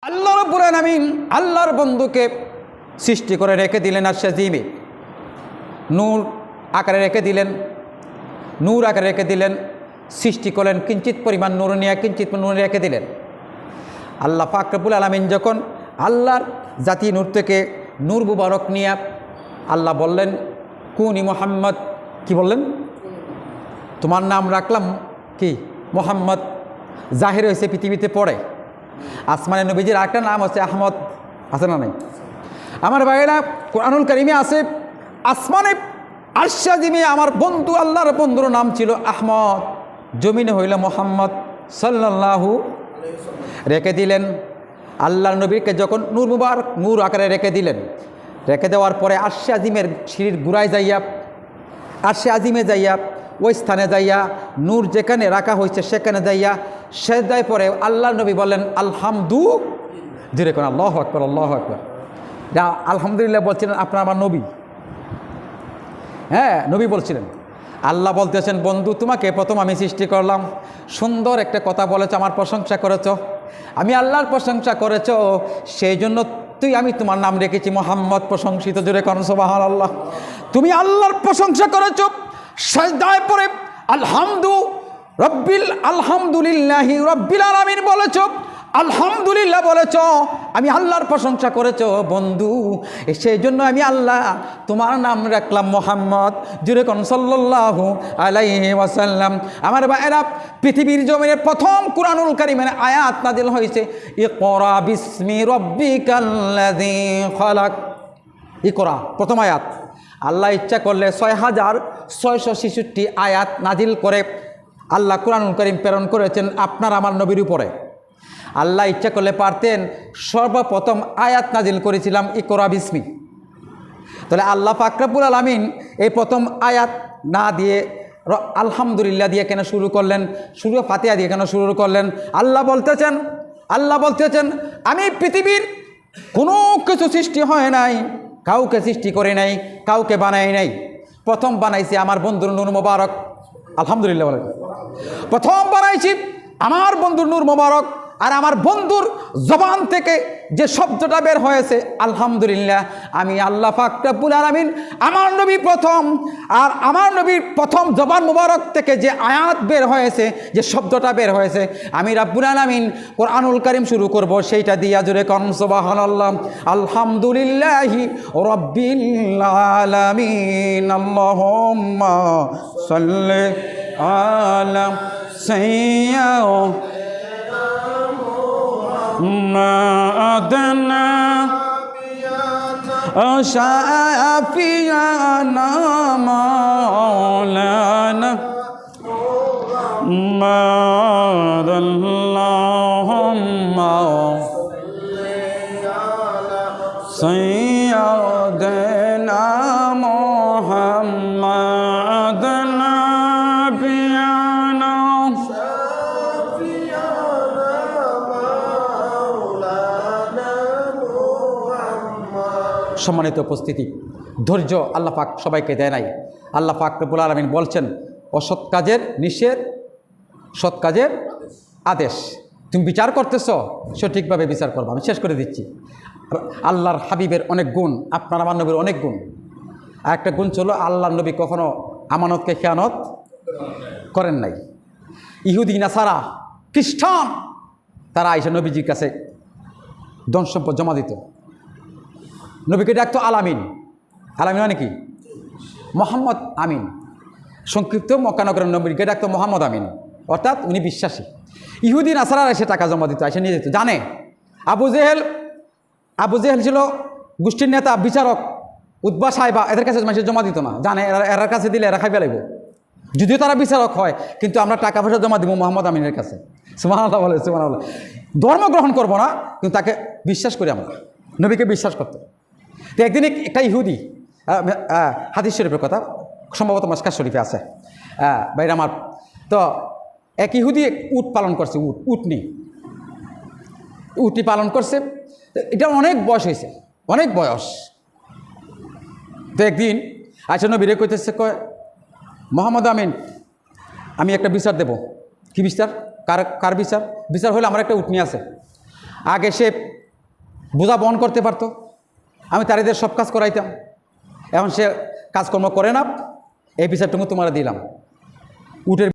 আল্লাহ রাব্বুল আলামিন আল্লাহর বন্ধুকে সৃষ্টি করে রেখে দিলেন আশ-শাজিমে, নূর আকারে রেখে দিলেন, নূর আকারে রেখে দিলেন, সৃষ্টি করলেন কিঞ্চিত পরিমাণ নূর নিয়ে কিঞ্চিত নূর রেখে দিলেন। আল্লাহ পাক রব্বুল আলামিন যখন আল্লাহর জাতি নূর থেকে নূর মুবারক নিয়ে আল্লাহ বললেন কুনি মুহাম্মদ, কি বললেন? তোমার নাম রাখলাম কি মুহাম্মদ, জাহির হয়েছে পৃথিবীতে পড়ে। আসমানে নবীজির আরেকটা নাম আছে আহমদ, আছে না নাই? আমার ভাইয়েরা, কোরআনুল কারিমে আছে আসমানে আশ-শাজিমে আমার বন্ধু আল্লাহর বন্ধুর নাম ছিল আহমদ, জমিনে হইল মোহাম্মদ সাল্লাল্লাহু রেখে দিলেন। আল্লাহর নবীকে যখন নূর মুবারক নূর আকারে রেখে দিলেন, রেখে দেওয়ার পরে আশ-শাজিমের সিঁড়ির গুড়ায় যাইয়া, আশ-শাজিমে যাইয়া, ওই স্থানে যাইয়া নূর যেখানে রাখা হয়েছে সেখানে যাইয়া সেজদায় পরে আল্লাহর নবী বলেন আলহামদু, ধীরে কোন আল্লাহু আকবার, আল্লাহু আকবার। যা আলহামদুলিল্লাহ বলছিলেন আপনার আমার নবী, হ্যাঁ নবী বলছিলেন। আল্লাহ বলতেছেন বন্ধু তোমাকে প্রথম আমি সৃষ্টি করলাম, সুন্দর একটা কথা বলেছ, আমার প্রশংসা করেছ, আমি আল্লাহর প্রশংসা করেছ, সেই জন্য আমি তোমার নাম রেখেছি মুহাম্মদ, প্রশংসিত, জোরে কোন সুবহানাল্লাহ। তুমি আল্লাহর প্রশংসা করেছ, সাজদায় পড়ে আলহামদুলিল্লাহি রাব্বিল আলামিন বলেছ, আলহামদুলিল্লাহ বলেছ, আমি আল্লাহর প্রশংসা করেছ বন্ধু, সেই জন্য আমি আল্লাহ তোমার নাম রাখলাম মুহাম্মদ, জুরে কোন সাল্লাল্লাহু আলাইহি ওয়াসাল্লাম। আমার ভাইরা, পৃথিবীর জমিনে প্রথম কুরআনুল কারীমের আয়াত নাযিল হয়েছে ইকরা বিসমি রাব্বিকাল্লাযী খালাক, ইকরা প্রথম আয়াত। আল্লাহ ইচ্ছা করলে ৬৬৬৬ আয়াত নাজিল করে আল্লাহ কুরআনুল কারীম প্রেরণ করেছেন আপনার আমার নবীর উপরে। আল্লাহ ইচ্ছা করলে পারতেন সর্বপ্রথম আয়াত নাজিল করেছিলাম ইকরা বিসমি। তাহলে আল্লাহ পাক রব্বুল আলামিন এই প্রথম আয়াত না দিয়ে আলহামদুলিল্লাহ দিয়ে কেন শুরু করলেন, সূরা ফাতিহা দিয়ে কেন শুরু করলেন? আল্লাহ বলতেছেন আমি পৃথিবীর কোনো কিছু সৃষ্টি হয় নাই, কাউকে সৃষ্টি করে নাই, কাউকে বানাই নাই, প্রথম বানাইছি আমার বন্ধুর নূর মোবারক, আলহামদুলিল্লাহ বলে, প্রথম বানাইছি আমার বন্ধুর নূর মোবারক। আর আমার বন্ধুর জবান থেকে যে শব্দটা বের হয়েছে আলহামদুলিল্লাহ, আমি আল্লাহ পাক রব্বুল আলামিন আমার নবী প্রথম, আর আমার নবীর প্রথম জবান মুবারক থেকে যে আয়াত বের হয়েছে, যে শব্দটা বের হয়েছে, আমি রব্বুল আলামিন কোরআনুল কারীম শুরু করব সেইটা দিয়া, জোরে কোন সুবহানাল্লাহ। আলহামদুলিল্লাহি রাব্বিল আলামিন, আল্লাহুম্মা সাল্লি আলা সাইয়্যিদিনা মা'adana shafi'ana maulana ma'adallahumma sayyidina muhammadana সম্মানিত উপস্থিতি, ধৈর্য আল্লাহ পাক সবাইকে দেয় নাই। আল্লাহ পাক রব্বুল আলামিন বলছেন অসৎ কাজের নিষেধ, সৎ কাজের আদেশ। তুমি বিচার করতেছ, সঠিকভাবে বিচার করবো। আমি শেষ করে দিচ্ছি। আল্লাহর হাবিবের অনেক গুণ, আপনার আমার নবীর অনেক গুণ। আর একটা গুণ ছিল আল্লাহর নবী কখনো আমানতকে খেয়ানত করেন নাই। ইহুদি নাসারা খ্রিস্টান তারা আইসা নবীজির কাছে ধন সম্পদ জমা দিত, নবীকে ডাকতো আলামিন। আলামিন মানে কি? মোহাম্মদ আমিন, সংক্ষিপ্ত মক্কানগরের নবীকে ডাকতো মোহাম্মদ আমিন, অর্থাৎ উনি বিশ্বাসী। ইহুদি নাসারারা এসে টাকা জমা দিত, এসে নিয়ে যেত। জানে আবু জেহেল ছিল গোষ্ঠীর নেতা, বিচারক, উতবা সাহেবা, এদের কাছে মানুষের জমা দিত না। জানে এর কাছে দিলে এরা খাইবে লাগবে, যদিও তারা বিচারক হয়, কিন্তু আমরা টাকা পয়সা জমা দিব মোহাম্মদ আমিনের কাছে। সুবহানাল্লাহ বলে, সুবহানাল্লাহ। ধর্ম গ্রহণ করবো না, কিন্তু তাকে বিশ্বাস করি, আমরা নবীকে বিশ্বাস করতে। তো একদিন একটা ইহুদি, হাদিস শরীফের কথা, সম্ভবত মাসকার শরীফে আছে বাইরে আমার, তো এক ইহুদি উট পালন করছে, উটনি পালন করছে। এটা অনেক বয়স হয়েছে, অনেক বয়স। তো একদিন আচ্ছা নবীরে কইতেছে, কয় মোহাম্মদ আমিন আমি একটা বিচার দেব। কি বিচার? কার বিচার? বিচার হলে আমার একটা উটনি আছে, আগে সে বোঝা বহন করতে পারতো, আমি তারিদের সব কাজ করাইতাম। এখন সে কাজকর্ম করে না, এই বিচারটুকু তোমরা দিলাম। উটের